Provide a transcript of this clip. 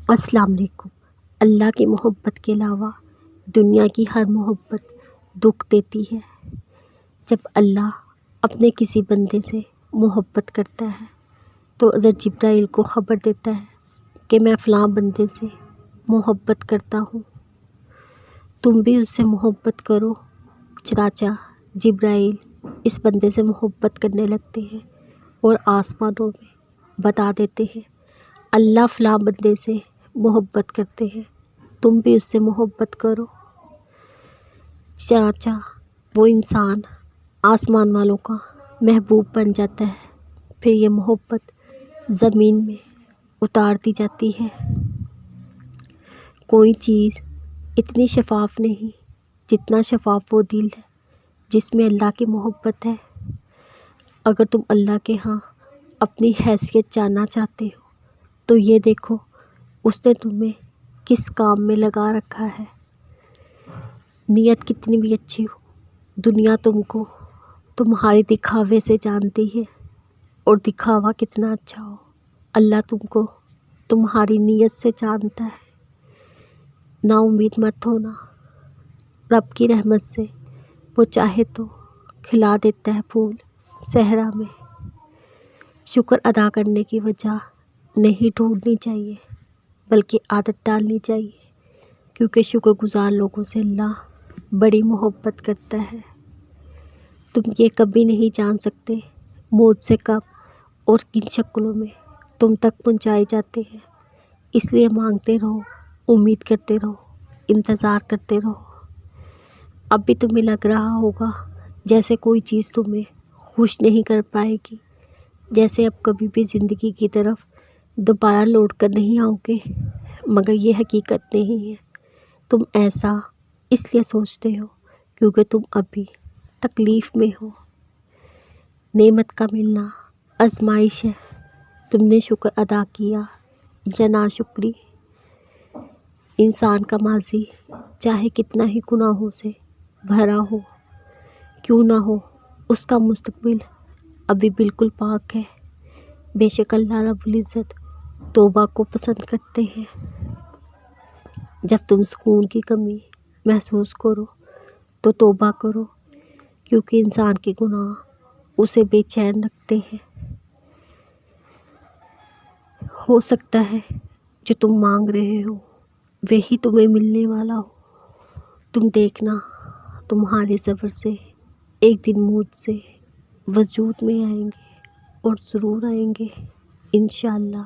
السلام علیکم۔ اللہ کی محبت کے علاوہ دنیا کی ہر محبت دکھ دیتی ہے۔ جب اللہ اپنے کسی بندے سے محبت کرتا ہے تو حضرت جبرائیل کو خبر دیتا ہے کہ میں فلاں بندے سے محبت کرتا ہوں، تم بھی اس سے محبت کرو۔ چنانچہ جبرائیل اس بندے سے محبت کرنے لگتے ہیں اور آسمانوں میں بتا دیتے ہیں اللہ فلاں بندے سے محبت کرتے ہیں، تم بھی اس سے محبت کرو۔ چنانچہ وہ انسان آسمان والوں کا محبوب بن جاتا ہے۔ پھر یہ محبت زمین میں اتار دی جاتی ہے۔ کوئی چیز اتنی شفاف نہیں جتنا شفاف وہ دل ہے جس میں اللہ کی محبت ہے۔ اگر تم اللہ کے ہاں اپنی حیثیت جاننا چاہتے ہو تو یہ دیکھو اس نے تمہیں کس کام میں لگا رکھا ہے۔ نیت کتنی بھی اچھی ہو، دنیا تم کو تمہارے دکھاوے سے جانتی ہے، اور دکھاوا کتنا اچھا ہو، اللہ تم کو تمہاری نیت سے جانتا ہے۔ نا امید مت ہونا، رب کی رحمت سے وہ چاہے تو کھلا دیتا ہے پھول صحرا میں۔ شکر ادا کرنے کی وجہ نہیں ڈھونڈنی چاہیے بلکہ عادت ڈالنی چاہیے، کیونکہ شکر گزار لوگوں سے اللہ بڑی محبت کرتا ہے۔ تم یہ کبھی نہیں جان سکتے موت سے کب اور کن شکلوں میں تم تک پہنچائے جاتے ہیں، اس لیے مانگتے رہو، امید کرتے رہو، انتظار کرتے رہو۔ اب بھی تمہیں لگ رہا ہوگا جیسے کوئی چیز تمہیں خوش نہیں کر پائے گی، جیسے اب کبھی بھی زندگی کی طرف دوبارہ لوٹ کر نہیں آؤ گے، مگر یہ حقیقت نہیں ہے۔ تم ایسا اس لیے سوچتے ہو کیونکہ تم ابھی تکلیف میں ہو۔ نعمت کا ملنا آزمائش ہے، تم نے شکر ادا کیا یا ناشکری۔ انسان کا ماضی چاہے کتنا ہی گناہوں سے بھرا ہو کیوں نہ ہو، اس کا مستقبل ابھی بالکل پاک ہے۔ بے شک اللہ رب العزت توبہ کو پسند کرتے ہیں۔ جب تم سکون کی کمی محسوس کرو تو توبہ کرو، کیونکہ انسان کے گناہ اسے بے چین رکھتے ہیں۔ ہو سکتا ہے جو تم مانگ رہے ہو وہی تمہیں ملنے والا ہو۔ تم دیکھنا تمہارے صبر سے ایک دن مجھ سے وجود میں آئیں گے، اور ضرور آئیں گے انشاءاللہ۔